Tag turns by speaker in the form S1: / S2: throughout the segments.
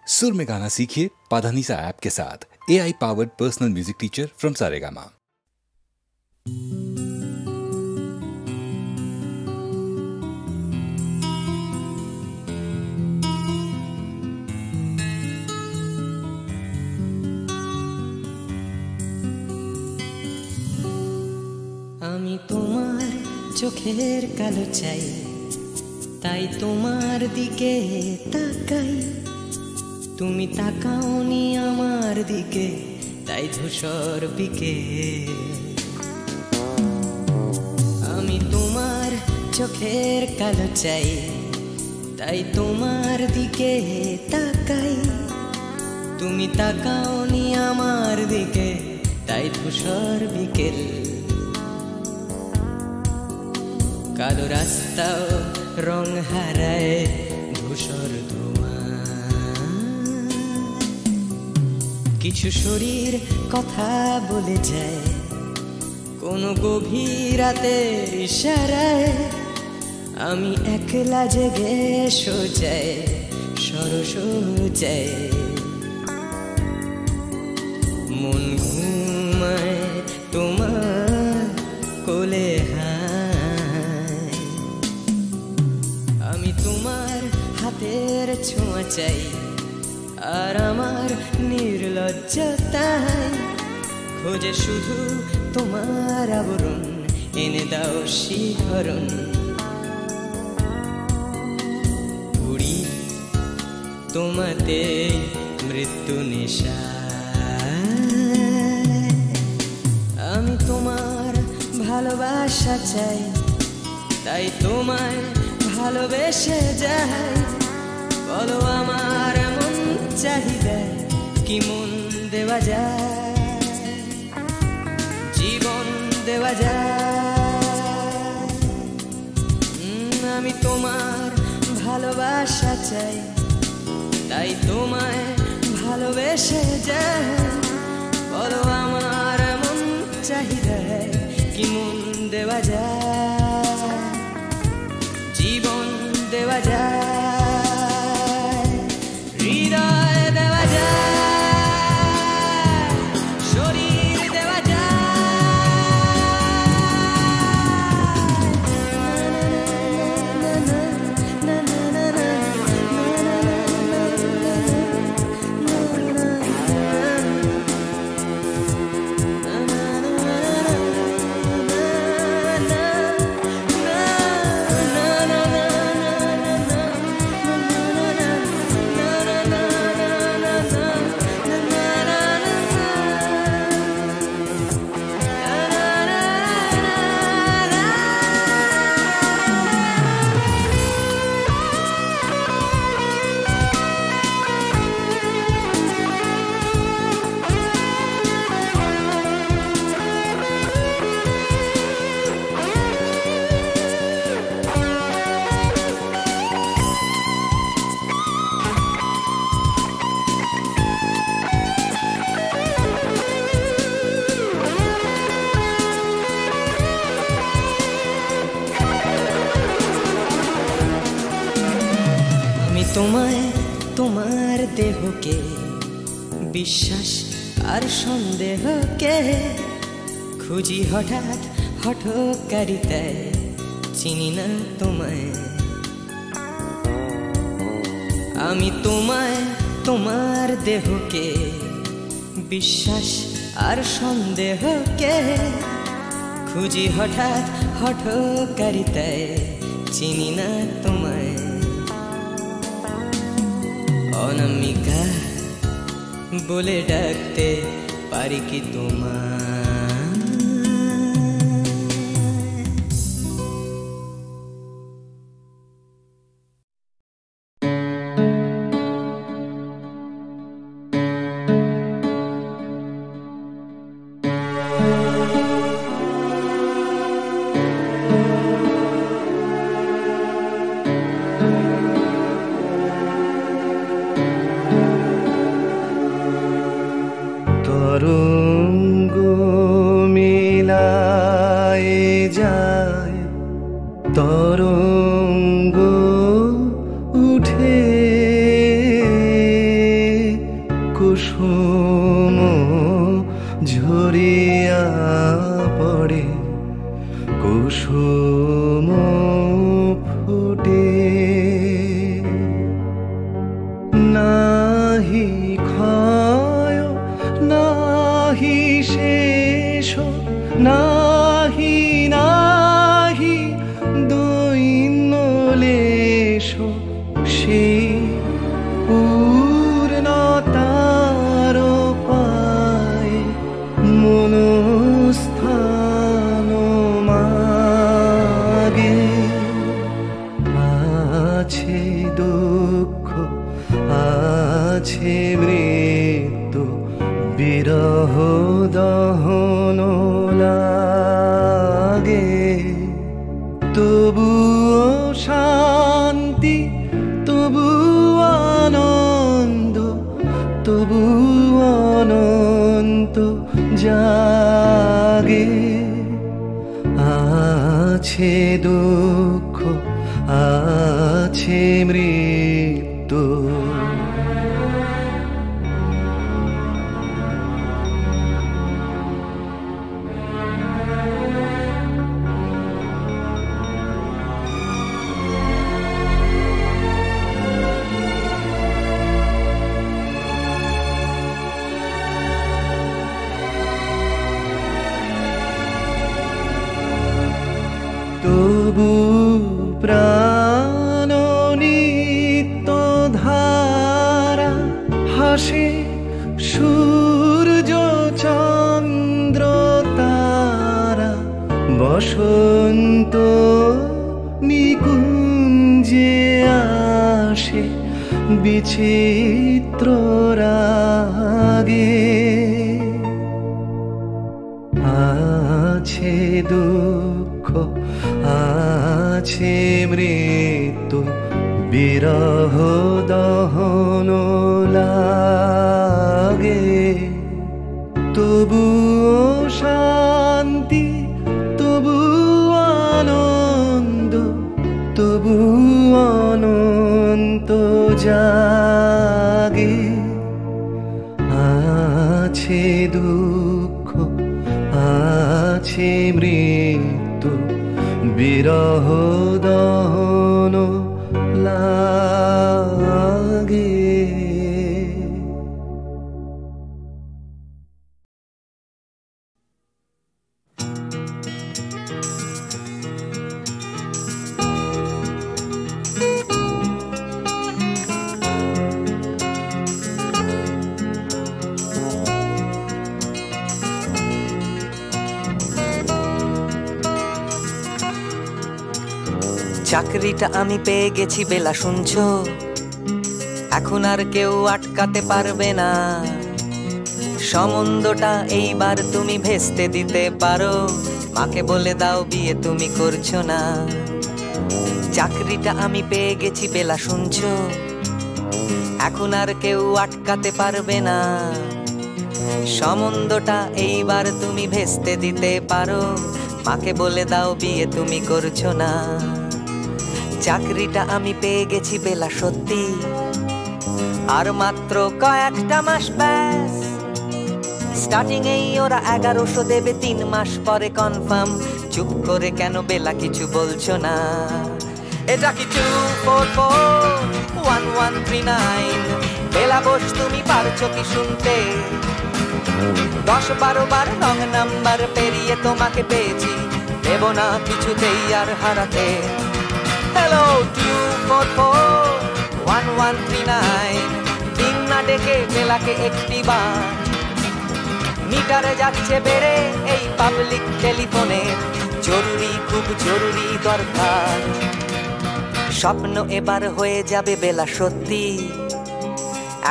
S1: सुर में गाना सीखिए पाधानीसा ऐप के साथ। AI powered personal music teacher from Saregama.
S2: আমি তোমার চোখের কালো চাই, তাই তোমার দিকে তাকাই। তুমি তাকাওনি আমার দিকে, তাই ধূসর বিকেল। আমি তোমার চোখের কালো চাই, তাই তোমার দিকে তাকাই। তুমি তাকাওনি আমার দিকে, তাই ধূসর বিকেল। কালো রাস্তাও রং হারায় ধূসর ধোঁয়া। কিছু শরীর কথা বলে যায় কোনো গভীর রাতের ইশারায়। আমি একলা জেগে সোজায় সরসোজায়। মন ঘুমায় তোমার কোলে হায়। আমি তোমার হাতের ছোঁয়া চাই, আর আমার নির্লজ্জতায় খোঁজে শুধু তোমার আবরণ। এনে দাও শিহরণ। উড়ি তোমাতে মৃত্যু নেশা। আমি তোমার ভালোবাসা চাই, তাই তোমায় ভালোবেসে যাই। বলো আমার মন চাহিদা কি মন দেওয়া যায়, জীবন দেওয়া যায়। আমি তোমার ভালোবাসা চাই, তাই তোমায় ভালোবেসে যাই। বলো আমার মন চাহিদা কি মন দেওয়া যায়, জীবন দেওয়া যায়, হৃদয় দেওয়া যায়, শরীর দেওয়া তোমায় তোমার দেহকে বিশ্বাস আর সন্দেহকে খুঁজি হঠাৎ হঠকারিতায়। চিনি না তোমায় আমি, তোমায় তোমার দেহকে বিশ্বাস আর সন্দেহকে খুঁজি হঠাৎ হঠকারিতায়। চিনি না তোমায় অনামিকা বলে ডাকতে পারি কি তোমায়?
S3: তরঙ্গ কুসুম ঝরিয়া পড়ে কুসুম ফুটে নাহি ক্ষয় নাহি শেষ নাহি নাহি দৈন্যলেশ সেই পূর্ণতার পায় মনস্থান মাগে আছে দুঃখ আছে মৃত্যু বিরহ দহন লাগে তবুও শান্তি তবু আনন্দ তবু অনন্ত জাগে আছে দুঃখ আছে মৃত্যু তবু প্রাণ নিত্য ধারা হাসে সূর্য চন্দ্র তারা বসন্ত নিকুঞ্জে আসে বিচিত্র রাগে আছে দুঃখ আছে মৃত্যু বিরহ দহন লাগে তবু শান্তি তবু আনন্দ তবু অনন্ত জাগে আছে দুঃখ আছে মৃত্যু বিরহ দহন লাগে
S2: চাকরিটা আমি পেয়ে গেছি বেলা শুনছো, এখন আর কেউ আটকাতে পারবে না। সম্বন্ধটা এইবার তুমি ভেস্তে দিতে পারো, মাকে বলে দাও বিয়ে তুমি করছো না। চাকরিটা আমি পেয়ে গেছি বেলা শুনছো, এখন আর কেউ আটকাতে পারবে না। সম্বন্ধটা এইবার তুমি ভেস্তে দিতে পারো, মাকে বলে দাও বিয়ে তুমি করছো না। চাকরিটা আমি পেয়ে গেছি বেলা সত্যি, আর মাত্র কয়েকটা মাস ব্যাস। স্টার্টিং এই ওরা 1100 দেবে, 3 মাস পরে কনফার্ম। চুপ করে কেন বেলা কিছু বলছো না? এটা কি 2441139? বেলা বস তুমি পারছো কি শুনতে? 10-12 বার রং নাম্বার পেরিয়ে তোমাকে পেয়েছি, দেব না কিছুতেই আর হারাতে। হ্যালো 2441139, দিন না ডেকে বেলাকে একটি বার। মিটারে যাচ্ছে বেড়ে এই পাবলিক টেলিফোনে, জরুরি খুব জরুরি দরকার। স্বপ্ন এবার হয়ে যাবে বেলা সত্যি,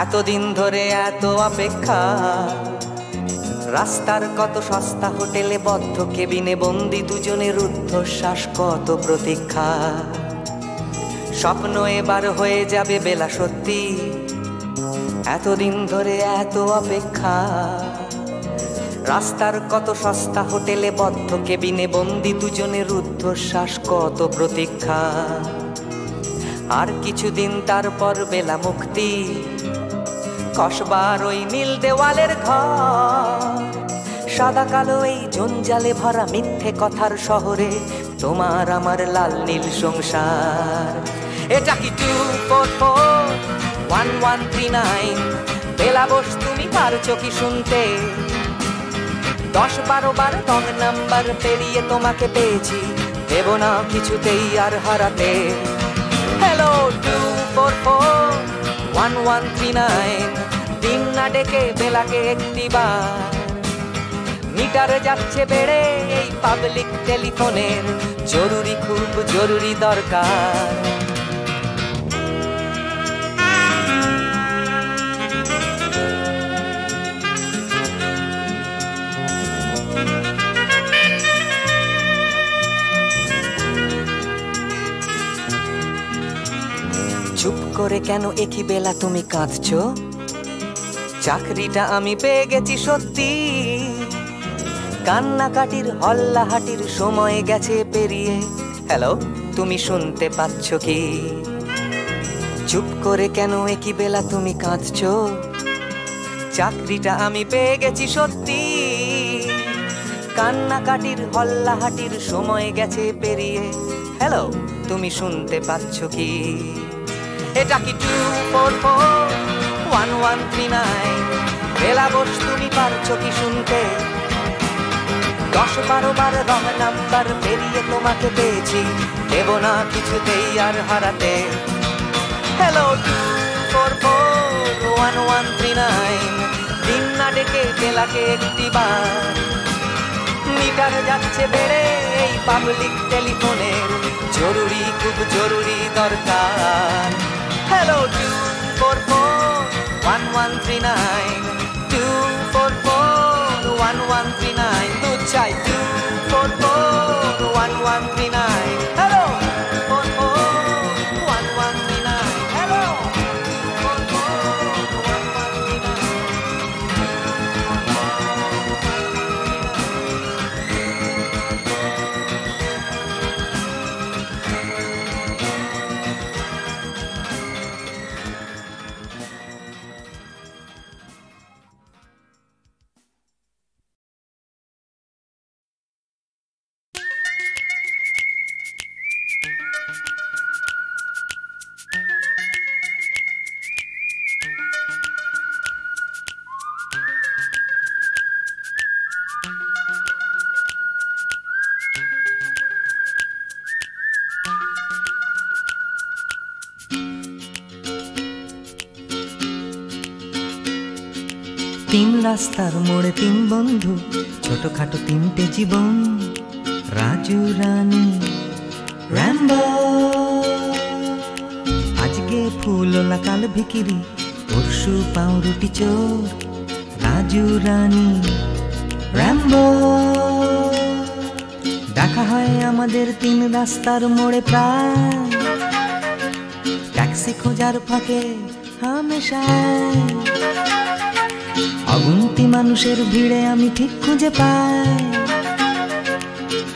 S2: এতদিন ধরে এত অপেক্ষা। রাস্তার কত সস্তা হোটেলে বদ্ধ কেবিনে বন্দি দুজনের রুদ্ধশ্বাস, কত প্রতীক্ষা। স্বপ্ন এবার হয়ে যাবে বেলা সত্যি, এতদিন ধরে এত অপেক্ষা। রাস্তার কত সস্তা হোটেলে বদ্ধ কেবিনে বন্দি দুজনের রুদ্ধশ্বাস, কত প্রতীক্ষা। আর কিছুদিন তারপর বেলা মুক্তি, কসবার ওই নীল দেওয়ালের ঘর, সাদা কালো এই জঞ্জালে ভরা মিথ্যে কথার শহরে তোমার আমার লাল নীল সংসার। এটা কি 2441139? বেলা বস তুমি পারছো কি শুনতে? 10-12 বার রং নাম্বার পেরিয়ে তোমাকে পেয়েছি, দেব না কিছুতেই আর হারাতে। হ্যালো 2441139, দিন না ডেকে বেলাকে একটিবার। মিটারে যাচ্ছে বেড়ে এই পাবলিক টেলিফোনের, জরুরি খুব জরুরি দরকার। চুপ করে কেন একই বেলা তুমি কাঁদছো? চাকরিটা আমি পেয়ে গেছি সত্যি, কান্নাকাটির হল্লাহাটির সময় গেছে পেরিয়ে। হ্যালো, তুমি শুনতে পাচ্ছ কি? চুপ করে কেন একই বেলা তুমি কাঁদছো? চাকরিটা আমি পেয়ে গেছি সত্যি, কান্নাকাটির হল্লাহাটির সময় গেছে পেরিয়ে। হ্যালো, তুমি শুনতে পাচ্ছ কি? এটা কি 2441139? বেলা বস তুমি পারছো কি শুনতে? 10-12 বার রং নাম্বার পেরিয়ে তোমাকে পেয়েছি, দেব না কিছুতেই আর হারাতে। হ্যালো 2441139, দিন না ডেকে বেলাকে একটিবার। মিটার যাচ্ছে বেড়ে এই পাবলিক টেলিফোনের, জরুরি খুব জরুরি দরকার। হ্যালো 2441139, 2441139, তো চাই 2441139। হ্যালো 2441139, হ্যালো
S4: তিন রাস্তার মোড়ে তিন বন্ধু, ছোটখাটো তিনটে জীবন, রাজু রানী র্যাম্বো। আজকে ফুলওলা কাল ভিকিরি, পরশু পাউরুটি চোর, রাজু রানী র্যাম্বো। দেখা হয় আমাদের তিন রাস্তার মোড়ে প্রায়, ট্যাক্সি খোঁজার ফাঁকে হামেশায়। অগুন্তি মানুষের ভিড়ে আমি ঠিক খুঁজে পাই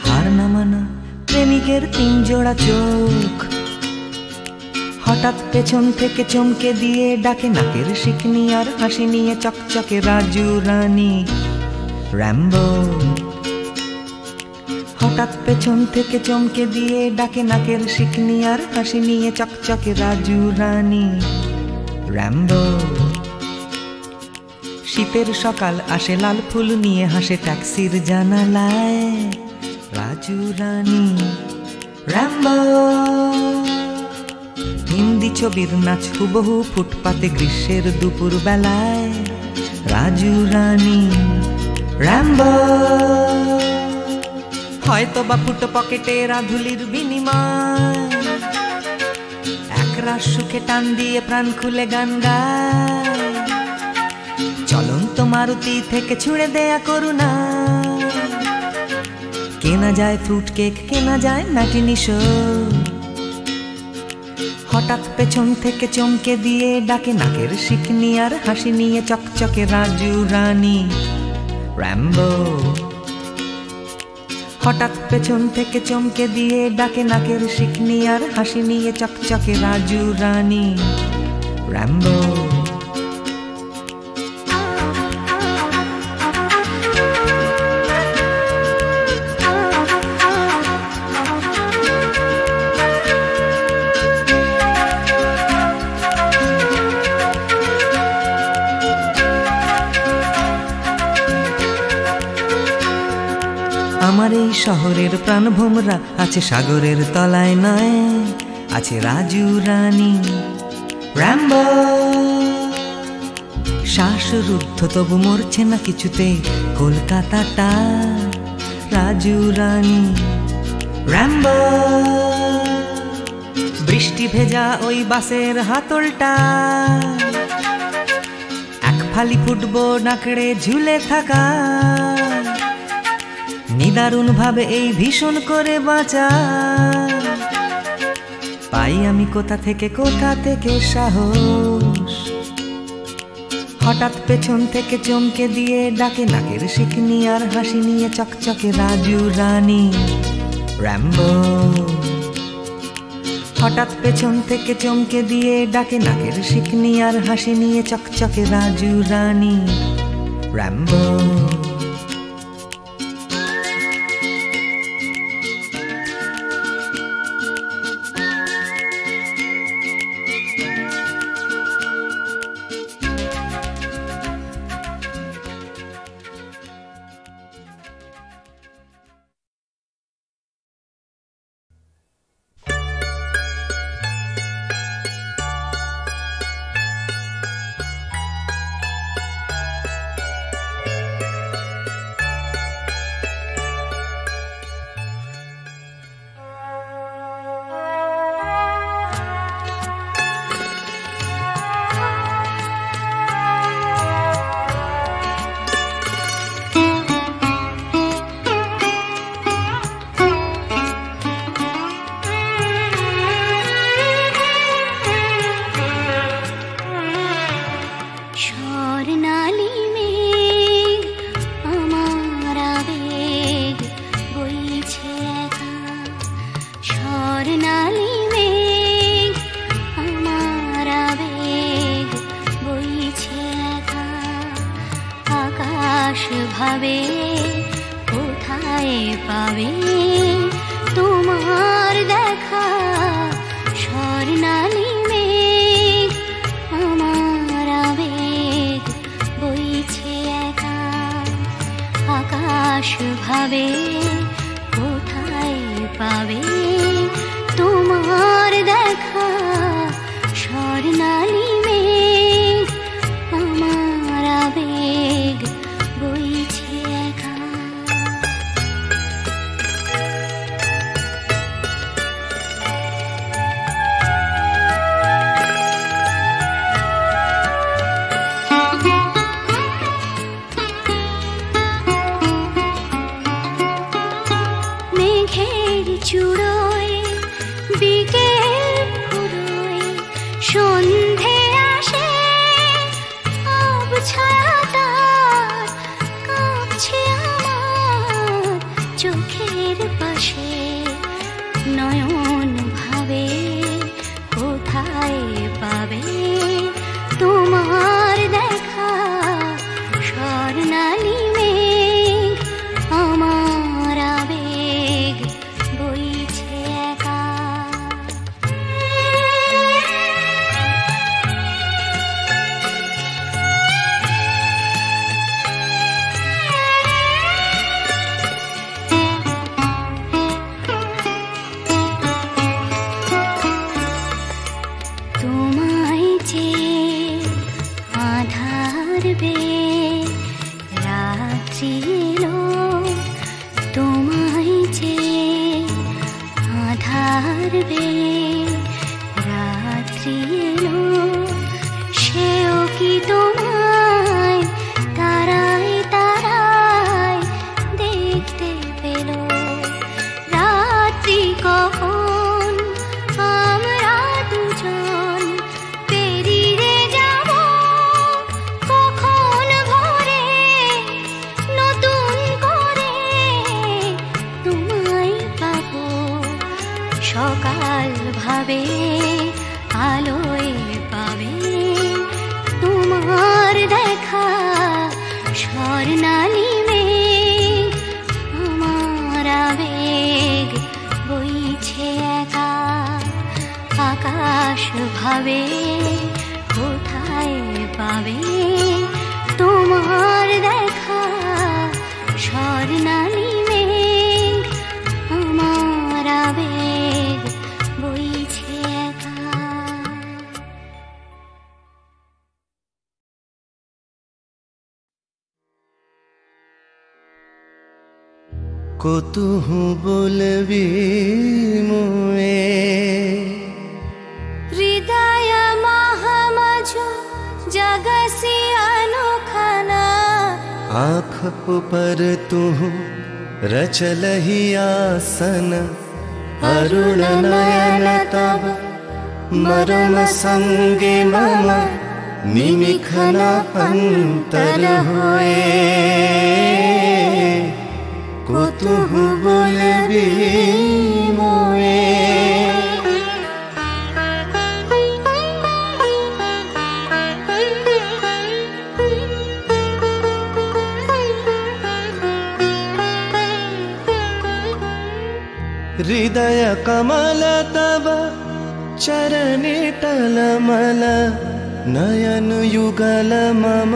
S4: হার না মানা প্রেমিকের তিন জোড়া চোখ। হঠাৎ পেছন থেকে চমকে দিয়ে ডাকে নাকের শিকনি আর হাসি নিয়ে চকচকে রাজু রানী র্যাম্বো। হঠাৎ পেছন থেকে চমকে দিয়ে ডাকে নাকের শিকনি আর হাসি নিয়ে চকচকে রাজু রানী র্যাম্বো। শীতের সকাল আসে লাল ফুল নিয়ে হাসে ট্যাক্সির জানালায়, রাজু রানী র্যাম্বো। হিন্দি ছবির নাচ হুবহু ফুটপাতে গ্রীষ্মের দুপুর বেলায়, রাজু রানী র্যাম্বো। হয়তো বা ফুটো পকেটে রাধুলির বিনিময়, একরাশ সুখে টান দিয়ে প্রাণ খুলে গান গায়। চলন্ত মারুতি থেকে ছুঁড়ে দেয়া করুণা, কেনা যায় ফ্রুট কেক, কেনা যায় ম্যাটিনি শো। হঠাৎ পেছন থেকে চমকে দিয়ে ডাকে নাকের শিকনি আর হাসি নিয়ে চকচকে রাজু রানী র্যাম্বো। হঠাৎ পেছন থেকে চমকে দিয়ে ডাকে নাকের শিকনি আর হাসি নিয়ে চকচকে রাজু রানী র্যাম্বো। আমার এই শহরের প্রাণভোমরা আছে সাগরের তলায় নয়, আছে রাজু রানী র্যাম্বো। শ্বাসরুদ্ধ তবু মরছে না কিছুতে কলকাতাটা, রাজু রানী র্যাম্বো। বৃষ্টি ভেজা ওই বাসের হাতলটা, এক ফালি ফুটবল নাকড়ে ঝুলে থাকা, নিদারুণ ভাবে এই ভীষণ করে বাঁচা। পাই আমি কোথা থেকে সাহস, হঠাৎ পেছন থেকে চমকে দিয়ে ডাকে নাকের শিকনি আর হাসি নিয়ে চকচকে রাজু রানী র্যাম্বো। হঠাৎ পেছন থেকে চমকে দিয়ে ডাকে নাকের শিকনি আর হাসি নিয়ে চকচকে রাজু রানী র্যাম্বো।
S5: ভাবে কোথায় পাবে তোমার দেখা, স্বর্ণালী মেঘ আমার আবেগ বইছে একা। আকাশ ভাবে কোথায় পাবে তোমার দেখা, স্বর্ণালী মেঘ আমার আবেগ বইছে একা। মেঘের চূড়োয় বিকেল ফুরোয় সন্ধে আসে, আবছায়া কাঁপছে আমার চোখের পাশে। নয়ন ভাবে কোথায় পাবে তোমার দেখা, স্বর্ণালী মেঘ আমার আবেগ বইছে একা। তোমায় যে আধার বে রাত্রি এলো, তোমায় যে আধার বে রাত্রি এলো, সেও কি তোমায় তারায় তারায় দেখতে পেল। রাত্রি কখন আমরা দুজন পেরিয়ে যাব, কখন ভোরে নতুন করে তোমায় পাবো। সকাল ভাবে আলোয় পাবে তোমার দেখা, স্বর্ণালী মেঘ আমার আবেগ বইছে একা। আকাশ ভাবে কোথায় পাবে তোমার দেখা, স্বর্ণালী মেঘ
S3: কতুহু বলবি মোয়ে
S5: হৃদয় মহামাঝু জগসি অনুখানা
S3: आँख पर तू रचलहि आसन अरुण नयन तब मरम संगे मम निमिखन अंतर होए कुतुहु बोलबी मोए हृदय कमल तब चरणे टलमल नयन युगल मम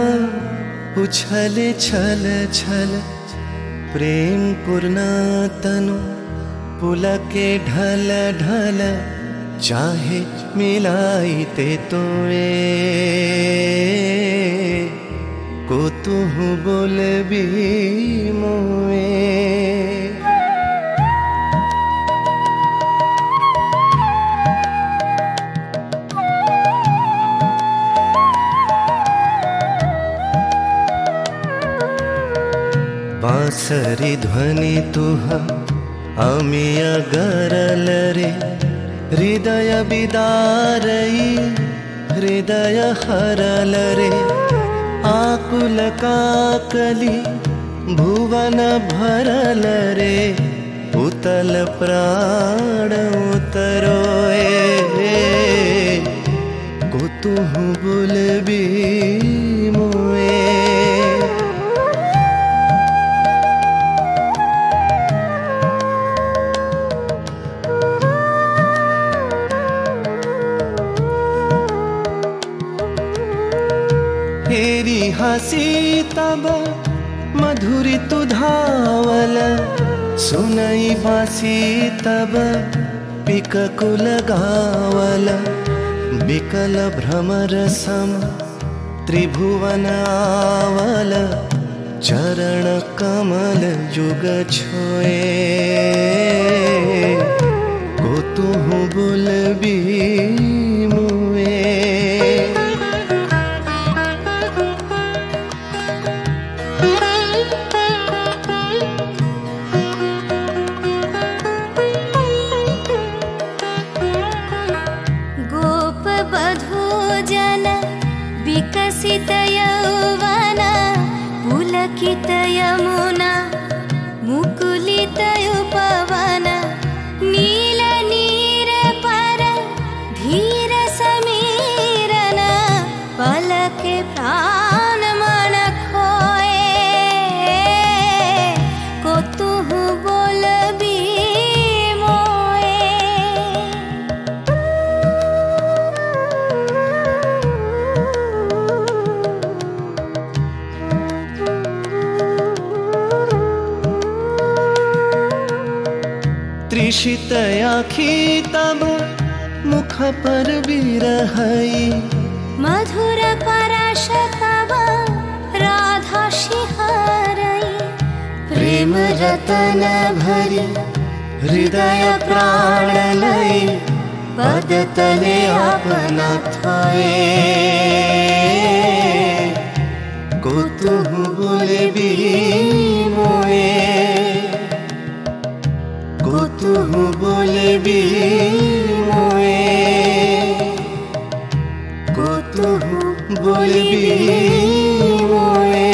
S3: उछल छल छल प्रेम पूर्ण तनु पुलके ढल ढल चाहे मिलाइते तोए कुतुहु बोलबी मोए बांसरी ध्वनि तुह अमिय गरल रे हृदय बिदारई हृदय हरल रे आकुल काकली भुवन भरल रे उतल प्राण उतरोए कुतुहु बोलबी मोए तेरी हंसी तब मधुरी तु धावल सुनई बासी तब पिककुल गावल बिकल भ्रमर सम त्रिभुवन आवल चरण कमल युग छोए कुतुहु बोलबी मोए
S5: विकसित यौवन पुलकित यमुना मुकुलित उपवन नील नीर पर धीर समीरन पलके प्राण मन खोए कुतुहु बोलबी मोए
S3: त्रिषित आखी तब मुख पर बिरहई
S5: मधुर परश तब राधा शिहरई
S3: प्रेम रतन भरी हृदय प्राण लई पद तले अपना थोए कुतुहु बोलबी मोए कुतुहु बोलबी मोए कुतुहु बोलबी मोए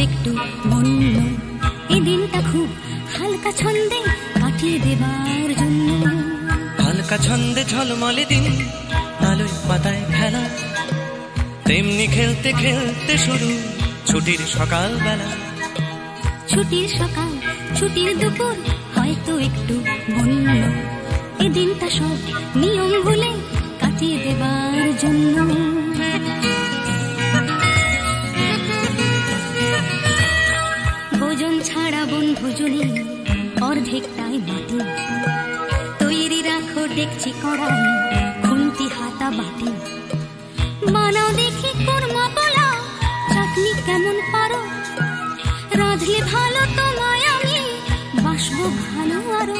S5: একটু বন্য এই দিনটা খুব হালকা ছন্দে কাটিয়ে দেবার জন্য।
S6: হালকা ছন্দে ঝলমলে দিন আলোয় পাতায় খেলা, তেমনি খেলতে খেলতে শুরু ছুটির সকাল বেলা।
S5: ছুটির সকাল ছুটির দুপুর হয়তো একটু বন্য এই দিনটা সব নিয়ম ভুলে কাটিয়ে দেবার জন্য। ভোজন ছাড়া বনভোজনে অর্ধেকটাই মাটি, তৈরি রাখো দেখছি কড়াই খুন্তি হাতা বাটি। বানাও দেখি কোরমা পোলা চাটনি কেমন পারো, রাঁধলে ভালো তোমায় আমি বাসবো ভালো আরো।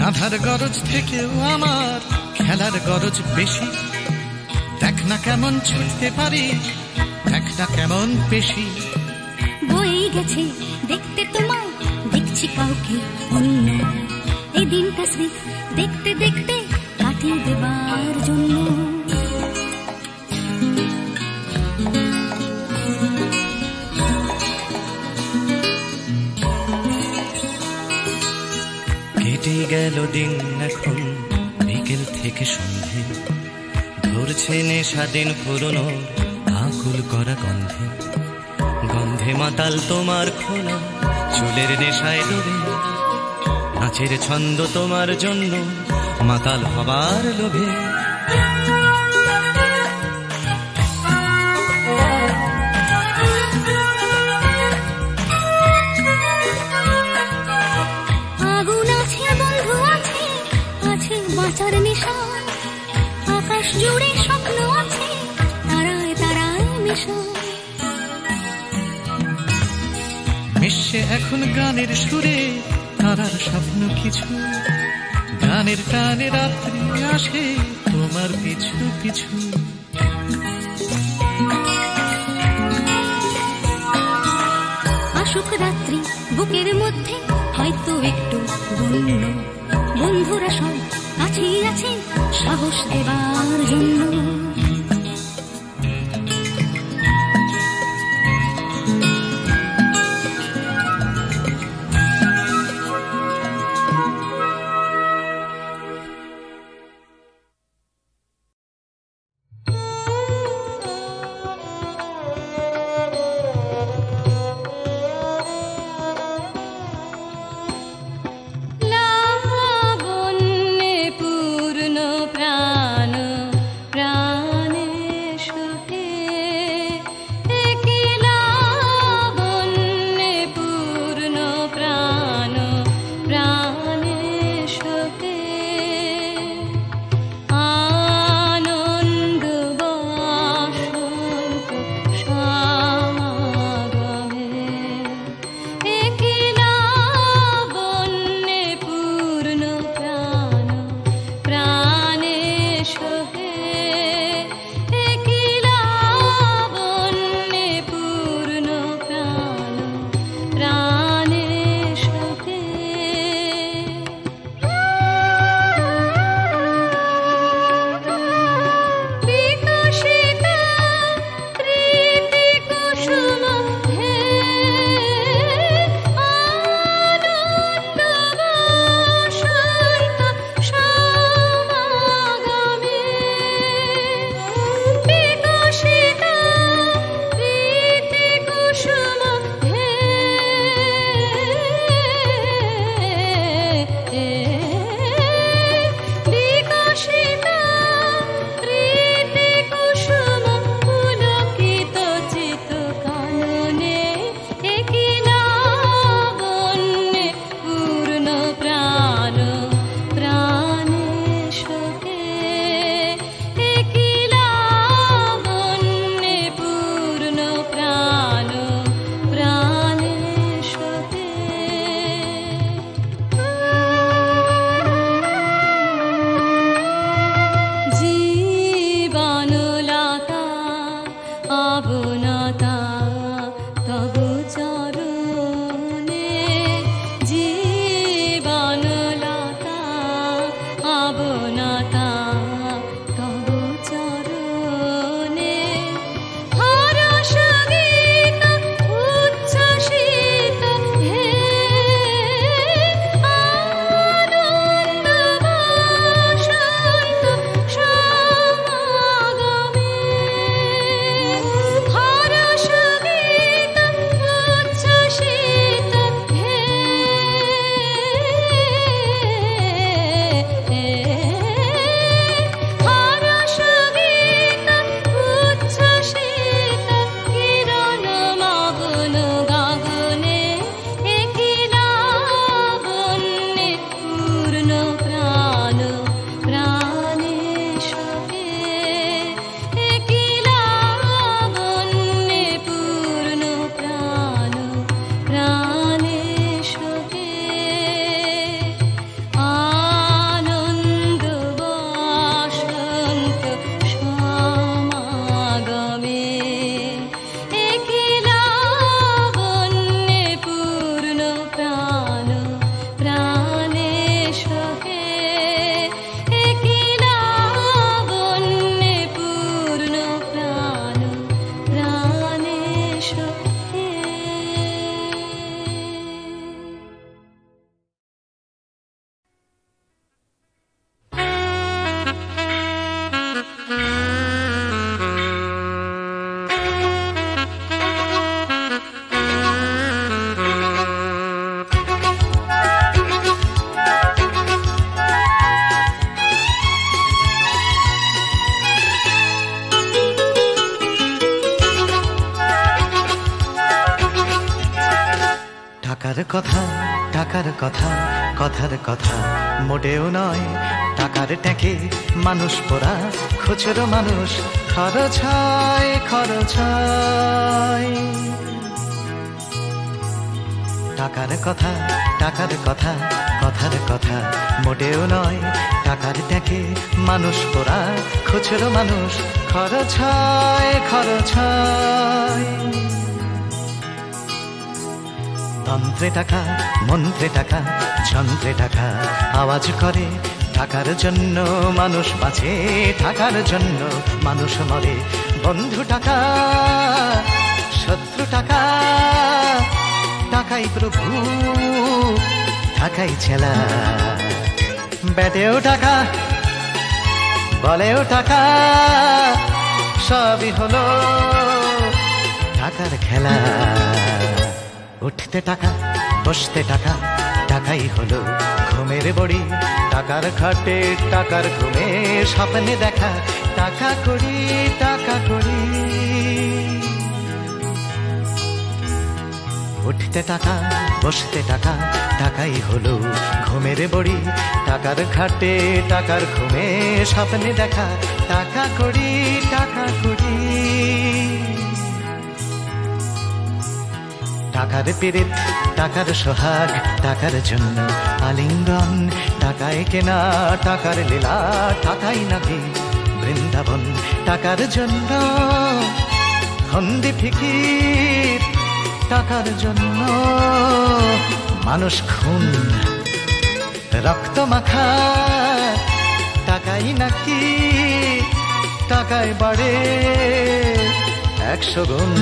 S6: রাধার গরজ থেকেও আমার খেলার গরজ বেশি, দেখ না কেমন ছুটতে পারি, দেখ না কেমন পেশি।
S5: বই গেছে দেখতে তোমায় দেখছি কাউকে অন্য এই দিনটা স্মৃত দেখতে দেখতে কাটিয়ে দেবার জন্য।
S6: কেটে গেল দিন এখন বিকেল থেকে সন্ধে, ধরছে নেশা দিন পুরনো আকুল করা গন্ধে। গন্ধে মাতাল তোমার খোলা চুলের নেশায় ডোবে, নাচের ছন্দ তোমার জন্য মাতাল হবার লোভে।
S5: আগুন আছে বন্ধু আছে, আছে বাঁচার নেশা, আকাশ জুড়ে স্বপ্ন আছে তারায় তারায় মেশা।
S6: মিশে এখন গানের সুরে তারার স্বপ্ন কিছু, গানের টানে রাত্রি আসে তোমার পিছু পিছু।
S5: আসুক রাত্রি বুকের মধ্যে হয়তো একটু বন্য, বন্ধুরা সব কাছেই আছে সাহস দেবার জন্য।
S7: লাবণ্যে পূর্ণ প্রাণ প্রাণ
S6: টাকার কথা টাকার কথা কথার কথা মোটেও নয়, টাকার ট্যাঁকে মানুষ পোড়া, খুচরো মানুষ খরচ হয় খরচ হয়। টাকার কথা টাকার কথা কথার কথা মোটেও নয়, টাকার ট্যাঁকে মানুষ পোড়া, খুচরো মানুষ খরচ হয় খরচ হয়। তন্ত্রে টাকা মন্ত্রে টাকা যন্ত্রে টাকা আওয়াজ করে, টাকার জন্য মানুষ বাঁচে, টাকার জন্য মানুষ মরে। বন্ধু টাকা শত্রু টাকা, টাকাই প্রভু টাকাই ছেলা, বেদেও টাকা বলেও টাকা, সবই হলো টাকার খেলা। উঠতে টাকা বসতে টাকা, টাকাই হলো ঘুমের বড়ি, টাকার খাটে টাকার ঘুমে স্বপ্নে দেখা, টাকা করি টাকা করি। উঠতে টাকা বসতে টাকা, টাকাই হলো ঘুমের বড়ি, টাকার খাটে টাকার ঘুমে স্বপ্নে দেখা, টাকা করি টাকা করি। টাকার পীড়িত টাকার সোহাগ, টাকার জন্য আলিঙ্গন, টাকায় কেনা টাকার লীলা, টাকাই নাকি বৃন্দাবন। টাকার জন্য ফন্দি ফিকির, টাকার জন্য মানুষ খুন রক্ত মাখা, টাকাই নাকি টাকায় বাড়ে 100 গুণ।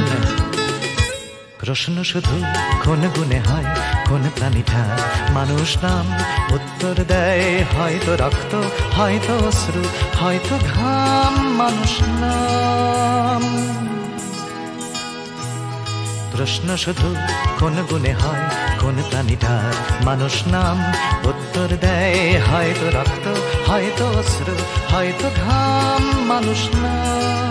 S6: প্রশ্ন শুধু কোন গুণে হয়, কোন প্রাণীটা মানুষ নাম? উত্তর দেয় হয়তো রক্ত, হয়তো অশ্রু, হয়তো ঘাম, মানুষ নাম। প্রশ্ন শুধু কোন গুণে হয়, কোন প্রাণীটার মানুষ নাম? উত্তর দেয় হয়তো রক্ত, হয়তো অশ্রু, হয়তো ঘাম, মানুষ নাম।